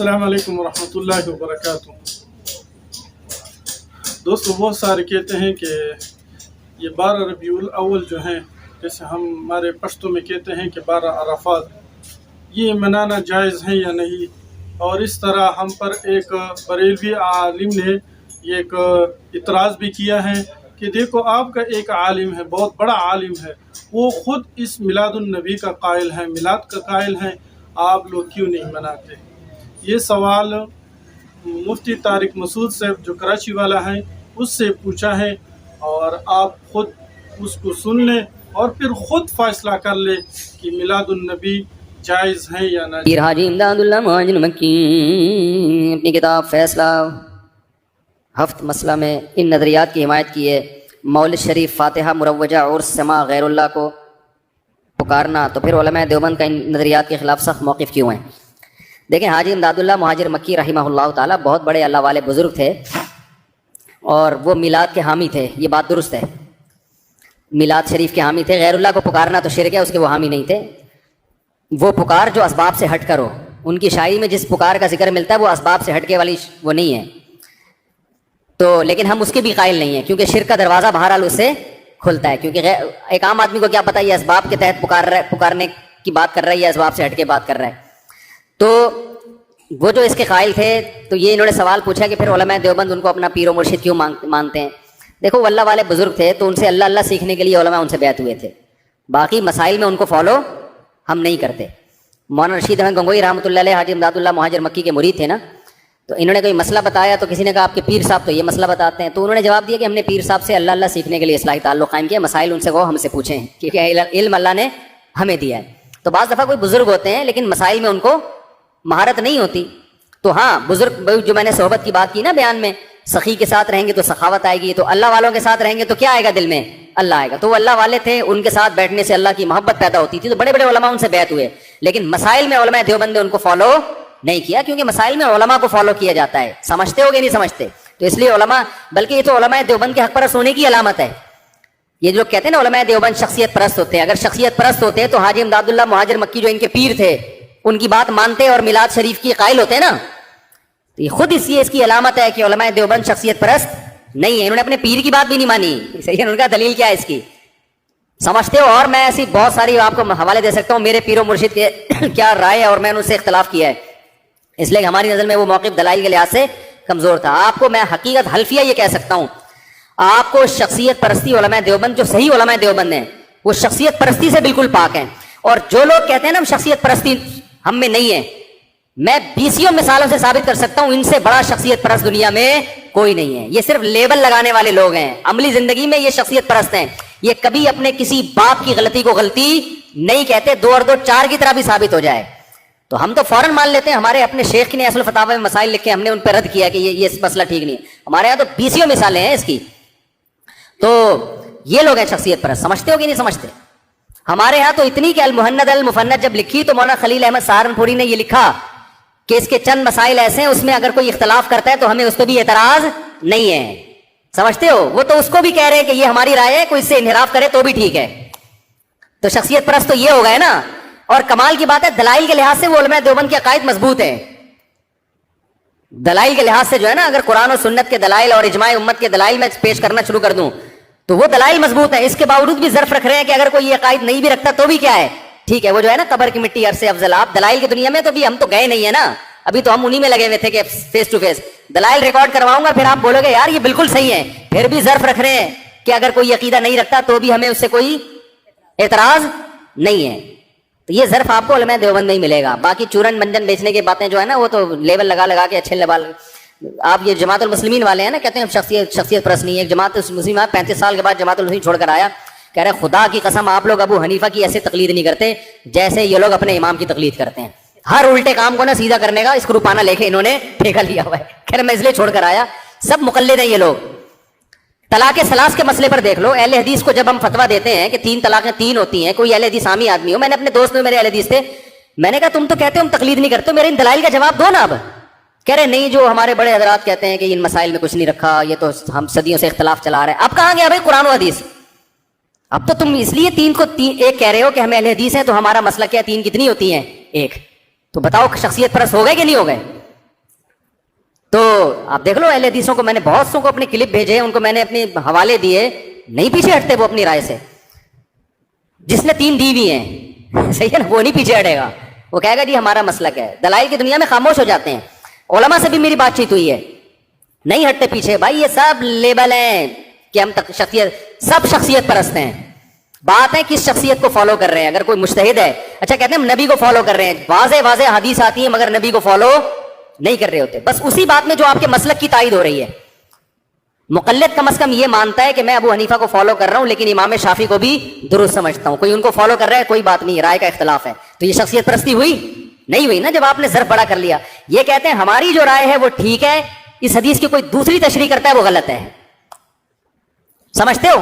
السلام علیکم ورحمۃ اللہ وبرکاتہ۔ دوستو، بہت سارے کہتے ہیں کہ یہ 12 ربیع الاول جو ہیں، جیسے ہمارے پشتو میں کہتے ہیں کہ 12 عرفات، یہ منانا جائز ہے یا نہیں۔ اور اس طرح ہم پر ایک بریلوی عالم نے یہ ایک اعتراض بھی کیا ہے کہ دیکھو، آپ کا ایک عالم ہے، بہت بڑا عالم ہے، وہ خود اس میلاد النبی کا قائل ہے، میلاد کا قائل ہے، آپ لوگ کیوں نہیں مناتے؟ یہ سوال مفتی طارق مسعود صاحب جو کراچی والا ہے اس سے پوچھا ہے، اور آپ خود اس کو سن لیں اور پھر خود فیصلہ کر لیں کہ میلاد النبی جائز ہے یا نہ۔ پیر حاجی امداد اللہ مہاجر مکی اپنی کتاب فیصلہ ہفت مسئلہ میں ان نظریات کی حمایت کی ہے۔ مولد شریف، فاتحہ، مروجہ اور سما غیر اللہ کو پکارنا، تو پھر علماء دیوبند کا ان نظریات کے خلاف سخت موقف کیوں ہیں؟ دیکھیں، حاجی امداد اللہ مہاجر مکی رحمہ اللہ تعالیٰ بہت بڑے اللہ والے بزرگ تھے، اور وہ میلاد کے حامی تھے، یہ بات درست ہے، میلاد شریف کے حامی تھے۔ غیر اللہ کو پکارنا تو شرک ہے، اس کے وہ حامی نہیں تھے۔ وہ پکار جو اسباب سے ہٹ کر ہو، ان کی شاعری میں جس پکار کا ذکر ملتا ہے وہ اسباب سے ہٹ کے والی وہ نہیں ہے، تو لیکن ہم اس کے بھی قائل نہیں ہیں، کیونکہ شرک کا دروازہ بہرحال اس سے کھلتا ہے، کیونکہ ایک عام آدمی کو کیا پتہ یہ اسباب کے تحت پکارنے کی بات کر رہا ہے یا اسباب سے ہٹ کے بات کر رہا ہے۔ تو وہ جو اس کے قائل تھے، تو یہ انہوں نے سوال پوچھا کہ پھر علماء دیوبند ان کو اپنا پیر و مرشد کیوں مانتے ہیں؟ دیکھو، وہ اللہ والے بزرگ تھے، تو ان سے اللہ اللہ سیکھنے کے لیے علماء ان سے بیعت ہوئے تھے، باقی مسائل میں ان کو فالو ہم نہیں کرتے۔ مولانا رشید احمد گنگوئی رحمۃ اللہ علیہ حاجی امداد اللہ مہاجر مکی کے مرید تھے نا، تو انہوں نے کوئی مسئلہ بتایا تو کسی نے کہا آپ کے پیر صاحب تو یہ مسئلہ بتاتے ہیں، تو انہوں نے جواب دیا کہ ہم نے پیر صاحب سے اللہ اللہ سیکھنے کے لیے اصلاحی تعلق قائم کیا، مسائل ان سے وہ ہم سے پوچھیں، کیونکہ علم اللہ نے ہمیں دیا ہے۔ تو بعض دفعہ کوئی بزرگ ہوتے ہیں لیکن مسائل میں ان کو مہارت نہیں ہوتی، تو ہاں بزرگ جو میں نے صحبت کی بات کی نا بیان میں، سخی کے ساتھ رہیں گے تو سخاوت آئے گی، تو اللہ والوں کے ساتھ رہیں گے تو کیا آئے گا دل میں؟ اللہ آئے گا۔ تو وہ اللہ والے تھے، ان کے ساتھ بیٹھنے سے اللہ کی محبت پیدا ہوتی تھی، تو بڑے بڑے علماء ان سے بیعت ہوئے، لیکن مسائل میں علماء دیوبند نے ان کو فالو نہیں کیا، کیونکہ مسائل میں علماء کو فالو کیا جاتا ہے، سمجھتے ہو گے نہیں سمجھتے، تو اس لیے علماء، بلکہ یہ تو علماء دیوبند کے حق پرست ہونے کی علامت ہے۔ یہ جو کہتے ہیں نا علماء دیوبند شخصیت پرست ہوتے ہیں، اگر شخصیت پرست ہوتے تو حاجی امداد اللہ مہاجر مکی جو ان کے پیر تھے ان کی بات مانتے اور میلاد شریف کی قائل ہوتے نا، تو یہ خود اس کی علامت ہے کہ علماء دیوبند شخصیت پرست نہیں ہے، انہوں نے اپنے پیر کی بات بھی نہیں مانی، صحیح ہے؟ ان کا دلیل کیا ہے اس کی؟ سمجھتے ہو؟ اور میں ایسی بہت ساری آپ کو حوالے دے سکتا ہوں میرے پیر و مرشد کے کیا رائے ہے، اور میں نے ان سے اختلاف کیا ہے، اس لیے ہماری نظر میں وہ موقف دلائل کے لحاظ سے کمزور تھا۔ آپ کو میں حقیقت حلفیہ یہ کہہ سکتا ہوں، آپ کو شخصیت پرستی علماء دیوبند جو صحیح علماء دیوبند ہیں وہ شخصیت پرستی سے بالکل پاک ہیں، اور جو لوگ کہتے ہیں نا شخصیت پرستی ہم میں نہیں ہے، میں 20 مثالوں سے ثابت کر سکتا ہوں ان سے بڑا شخصیت پرست دنیا میں کوئی نہیں ہے۔ یہ صرف لیبل لگانے والے لوگ ہیں، عملی زندگی میں یہ شخصیت پرست ہیں، یہ کبھی اپنے کسی باپ کی غلطی کو غلطی نہیں کہتے، 2 اور 2 4 کی طرح بھی ثابت ہو جائے تو ہم تو فوراً مان لیتے ہیں۔ ہمارے اپنے شیخ نے اصل الفتاوی میں مسائل لکھے، ہم نے ان پہ رد کیا کہ یہ مسئلہ ٹھیک نہیں ہے، ہمارے یہاں تو 20 مثالیں ہیں اس کی۔ تو یہ لوگ ہیں شخصیت پرست، سمجھتے ہو کہ نہیں سمجھتے؟ ہمارے ہاں تو اتنی کہ المہند المفند جب لکھی تو مولانا خلیل احمد سہارنپوری نے یہ لکھا کہ اس کے چند مسائل ایسے ہیں اس میں اگر کوئی اختلاف کرتا ہے تو ہمیں اس پہ بھی اعتراض نہیں ہے، سمجھتے ہو؟ وہ تو اس کو بھی کہہ رہے ہیں کہ یہ ہماری رائے ہے، کوئی اس سے انحراف کرے تو بھی ٹھیک ہے، تو شخصیت پرست تو یہ ہو گئے نا۔ اور کمال کی بات ہے دلائل کے لحاظ سے وہ علماء دیوبند کے عقائد مضبوط ہیں، دلائل کے لحاظ سے جو ہے نا، اگر قرآن و سنت کے دلائل اور اجماع امت کے دلائل میں پیش کرنا شروع کر دوں تو وہ دلائل مضبوط ہیں، اس کے باوجود بھی ظرف رکھ رہے ہیں کہ اگر کوئی یہ عقائد نہیں بھی رکھتا تو بھی کیا ہے، ٹھیک ہے۔ وہ جو ہے نا قبر کی مٹی عرصے افضل، آپ دلائل کی دنیا میں تو بھی ہم تو گئے نہیں ہے نا، ابھی تو ہم انہی میں لگے ہوئے تھے کہ فیس ٹو فیس دلائل ریکارڈ کرواؤں گا، پھر آپ بولو گے یار یہ بالکل صحیح ہے، پھر بھی ظرف رکھ رہے ہیں کہ اگر کوئی عقیدہ نہیں رکھتا تو بھی ہمیں اس سے کوئی اعتراض نہیں ہے۔ تو یہ ظرف آپ کو علماء دیوبند نہیں ملے گا، باقی چورن منجن بیچنے کی باتیں جو ہے نا وہ تو لیبل لگا کے اچھے لیبل، آپ یہ جماعت المسلمین والے ہیں نا، کہتے ہیں شخصیت پرست نہیں ہے، جماعت المسلمین 35 سال کے بعد جماعت المسلمین چھوڑ کر آیا، کہہ رہے خدا کی قسم آپ لوگ ابو حنیفہ کی ایسے تقلید نہیں کرتے جیسے یہ لوگ اپنے امام کی تقلید کرتے ہیں، ہر الٹے کام کو نا سیدھا کرنے کا اسکروپانہ لے کے انہوں نے ٹھیکہ لیا ہوا ہے، کہہ رہے میں اس لیے چھوڑ کر آیا، سب مقلد ہیں یہ لوگ۔ طلاق ثلاث کے مسئلے پر دیکھ لو، اہل حدیث کو جب ہم فتویٰ دیتے ہیں کہ 3 طلاقیں 3 ہوتی ہیں، کوئی اہل حدیث عامی آدمی ہو، میں نے اپنے دوست میں میرے اہل حدیث تھے، میں نے کہا تم تو کہتے ہو ہم تقلید نہیں کرتے، میرے ان دلائل کا جواب دو نا۔ اب کہہ رہے نہیں، جو ہمارے بڑے حضرات کہتے ہیں کہ ان مسائل میں کچھ نہیں رکھا، یہ تو ہم صدیوں سے اختلاف چلا رہے ہیں۔ اب کہاں گیا بھائی قرآن و حدیث؟ اب تو تم اس لیے 3 کو 1 کہہ رہے ہو کہ ہم اہل حدیث ہیں، تو ہمارا مسئلہ کیا 3 کتنی ہوتی ہیں؟ 1۔ تو بتاؤ شخصیت پرست ہو گئے کہ نہیں ہو گئے؟ تو آپ دیکھ لو اہل حدیثوں کو میں نے بہت سو کو اپنے کلپ بھیجے، ان کو میں نے اپنے حوالے دیے، نہیں پیچھے ہٹتے وہ اپنی رائے سے. جس نے 3 دی ہوئی ہیں صحیح ہے نا، وہ نہیں پیچھے ہٹے گا، وہ کہے گا جی ہمارا مسلک ہے. دلائل کی دنیا میں خاموش ہو جاتے ہیں. علماء سے بھی میری بات چیت ہوئی ہے، نہیں ہٹتے پیچھے. بھائی یہ سب لیبل ہیں کہ ہم سب شخصیت پرست ہیں. بات ہے کس شخصیت کو فالو کر رہے ہیں. اگر کوئی مجتہد ہے، اچھا کہتے ہیں ہم نبی کو فالو کر رہے ہیں، واضح واضح حدیث آتی ہے مگر نبی کو فالو نہیں کر رہے ہوتے. بس اسی بات میں جو آپ کے مسلک کی تائید ہو رہی ہے. مقلد کم از کم یہ مانتا ہے کہ میں ابو حنیفہ کو فالو کر رہا ہوں لیکن امام شافعی کو بھی درست سمجھتا ہوں. کوئی ان کو فالو کر رہا ہے، کوئی بات نہیں، رائے کا اختلاف ہے. تو یہ شخصیت پرستی ہوئی نہیں ہوئی نا جب آپ نے ظرف بڑا کر لیا. یہ کہتے ہیں ہماری جو رائے ہے وہ ٹھیک ہے، اس حدیث کی کوئی دوسری تشریح کرتا ہے وہ غلط ہے. سمجھتے ہو؟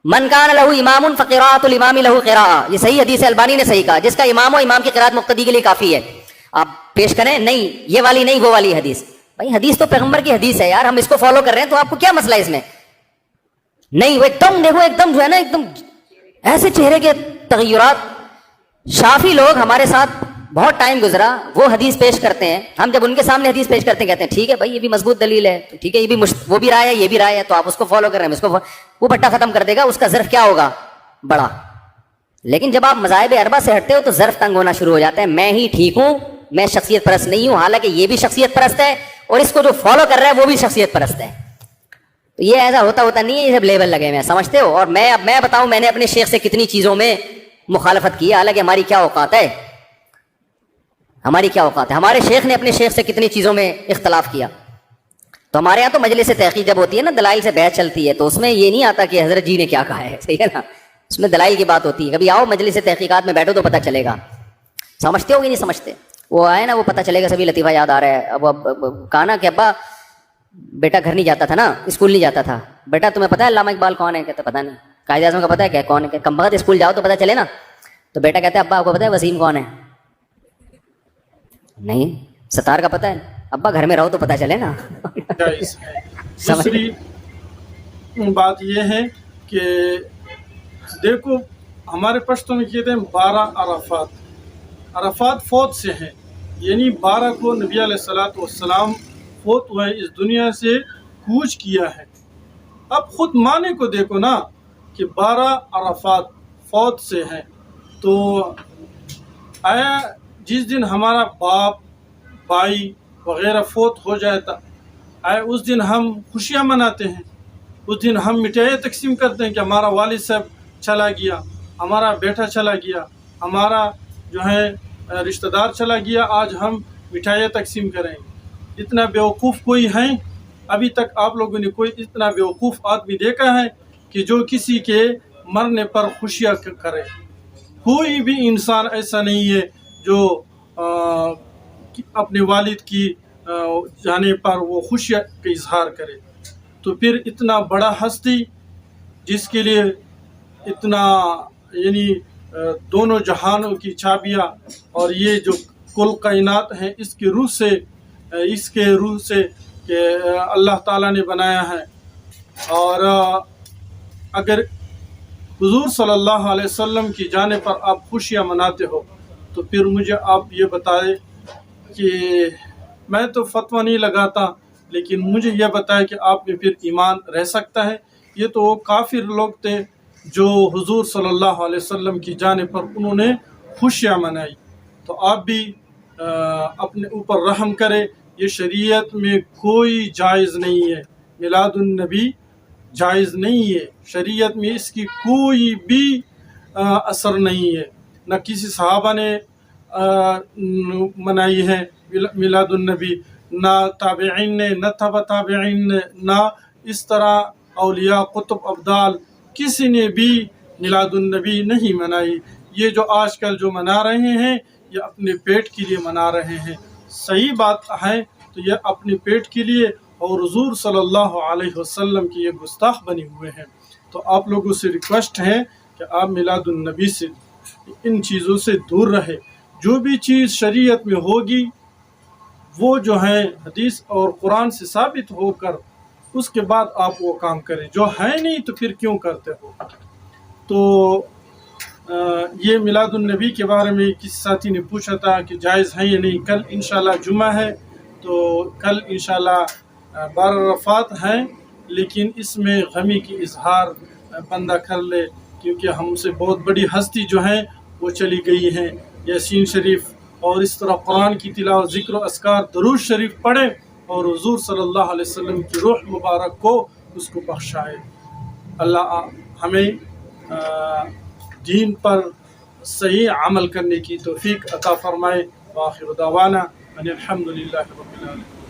من کان لہ امام فقراءۃ الامام لہ قراءۃ، یہ صحیح حدیث ہے، البانی نے صحیح کہا. جس کا امام ہو، امام کی قراءت مقتدی کے لیے کافی ہے. آپ پیش کریں نہیں یہ والی نہیں وہ والی حدیث. بھائی حدیث تو پیغمبر کی حدیث ہے یار، ہم اس کو فالو کر رہے ہیں تو آپ کو کیا مسئلہ ہے اس میں؟ نہیں وہ ایک دم دیکھو، ایک دم جو ہے نا ایک دم ایسے چہرے کے تغیرات. شافی لوگ ہمارے ساتھ بہت ٹائم گزرا، وہ حدیث پیش کرتے ہیں، ہم جب ان کے سامنے حدیث پیش کرتے ہیں کہتے ہیں ٹھیک ہے بھائی یہ بھی مضبوط دلیل ہے، ٹھیک ہے یہ بھی وہ بھی رائے ہے یہ بھی رائے ہے، تو آپ اس کو فالو کر رہے ہیں، اس کو وہ بٹا ختم کر دے گا، اس کا ظرف کیا ہوگا؟ بڑا. لیکن جب آپ مذاہب اربعہ سے ہٹتے ہو تو ظرف تنگ ہونا شروع ہو جاتا ہے. میں ہی ٹھیک ہوں، میں شخصیت پرست نہیں ہوں، حالانکہ یہ بھی شخصیت پرست ہے اور اس کو جو فالو کر رہا ہے وہ بھی شخصیت پرست ہے. تو یہ ایسا ہوتا نہیں ہے، یہ سب لیبل لگے ہوئے ہیں، سمجھتے ہو؟ اور میں بتاؤں میں نے اپنے شیخ سے کتنی چیزوں میں مخالفت کی ہے، حالانکہ ہماری کیا اوقات ہے، ہماری کیا اوقات ہے. ہمارے شیخ نے اپنے شیخ سے کتنی چیزوں میں اختلاف کیا. تو ہمارے یہاں تو مجلس تحقیق جب ہوتی ہے نا، دلائل سے بحث چلتی ہے، تو اس میں یہ نہیں آتا کہ حضرت جی نے کیا کہا ہے، صحیح ہے نا، اس میں دلائل کی بات ہوتی ہے. کبھی آؤ مجلس تحقیقات میں بیٹھو تو پتہ چلے گا. سمجھتے ہو کہ نہیں سمجھتے؟ وہ آئے نا وہ پتہ چلے گا. سبھی لطیفہ یاد آ رہا ہے. اب کہا نا کہ ابا بیٹا گھر نہیں جاتا تھا نا، اسکول نہیں جاتا تھا. بیٹا تمہیں پتا ہے علامہ اقبال کون ہے؟ کہتا پتا نہیں. قائد اعظم کا پتا ہے کیا کون ہے؟ کم بخت اسکول جاؤ تو پتہ چلے نا. تو بیٹا کہتا ہے ابا آپ کو پتا ہے وسیم کون ہے؟ نہیں. ستار کا پتا ہے؟ ابا گھر میں رہو تو پتہ چلے نا. دوسری بات یہ ہے کہ دیکھو ہمارے پشتوں میں کہتے ہیں 12 عرفات فوت سے ہیں، یعنی 12 کو نبی علیہ الصلوۃ والسلام فوت ہوئے، اس دنیا سے کوچ کیا ہے. اب خود معنی کو دیکھو نا کہ 12 عرفات فوت سے ہیں. تو آیا جس دن ہمارا باپ بھائی وغیرہ فوت ہو جاتا، آیا اس دن ہم خوشیاں مناتے ہیں؟ اس دن ہم مٹھائیاں تقسیم کرتے ہیں کہ ہمارا والد صاحب چلا گیا، ہمارا بیٹا چلا گیا، ہمارا جو ہے رشتہ دار چلا گیا، آج ہم مٹھائیاں تقسیم کریں؟ اتنا بیوقوف کوئی ہے؟ ابھی تک آپ لوگوں نے کوئی اتنا بیوقوف آدمی دیکھا ہے کہ جو کسی کے مرنے پر خوشیاں کرے؟ کوئی بھی انسان ایسا نہیں ہے جو اپنے والد کی جانے پر وہ خوشیاں کا اظہار کرے. تو پھر اتنا بڑا ہستی جس کے لیے اتنا یعنی دونوں جہانوں کی چابیاں اور یہ جو کل کائنات ہیں اس کے روح سے کہ اللہ تعالیٰ نے بنایا ہے. اور اگر حضور صلی اللہ علیہ وسلم کی جانے پر آپ خوشیاں مناتے ہو تو پھر مجھے آپ یہ بتائیں کہ میں تو فتویٰ نہیں لگاتا، لیکن مجھے یہ بتائے کہ آپ میں پھر ایمان رہ سکتا ہے؟ یہ تو وہ کافر لوگ تھے جو حضور صلی اللہ علیہ وسلم کی جانے پر انہوں نے خوشیاں منائی. تو آپ بھی اپنے اوپر رحم کرے. یہ شریعت میں کوئی جائز نہیں ہے، میلاد النبی جائز نہیں ہے، شریعت میں اس کی کوئی بھی اثر نہیں ہے. نہ کسی صحابہ نے منائی ہے میلاد النبی، نہ تابعین نے، نہ تبع تابعین نے، نہ اس طرح اولیاء قطب ابدال کسی نے بھی میلاد النبی نہیں منائی. یہ جو آج کل جو منا رہے ہیں یہ اپنے پیٹ کے لیے منا رہے ہیں. صحیح بات ہے تو یہ اپنے پیٹ کے لیے اور حضور صلی اللہ علیہ وسلم کی یہ گستاخ بنے ہوئے ہیں. تو آپ لوگوں سے ریکویسٹ ہے کہ آپ میلاد النبی سے ان چیزوں سے دور رہے. جو بھی چیز شریعت میں ہوگی وہ جو ہے حدیث اور قرآن سے ثابت ہو کر اس کے بعد آپ وہ کام کریں. جو ہے نہیں تو پھر کیوں کرتے ہو؟ تو یہ میلاد النبی کے بارے میں کسی ساتھی نے پوچھا تھا کہ جائز ہے یا نہیں. کل انشاءاللہ جمعہ ہے تو کل انشاءاللہ 12 عرفات ہیں، لیکن اس میں غمی کی اظہار بندہ کر لے، کیونکہ ہم سے بہت بڑی ہستی جو ہیں وہ چلی گئی ہیں۔ یاسین شریف اور اس طرح قرآن کی تلاوت، ذکر و اذکار، درود شریف پڑھیں اور حضور صلی اللہ علیہ وسلم کی روح مبارک کو اس کو بخشائے۔ اللہ ہمیں دین پر صحیح عمل کرنے کی توفیق عطا فرمائے۔ وآخر دعوانا ان الحمد للہ رب العالمین۔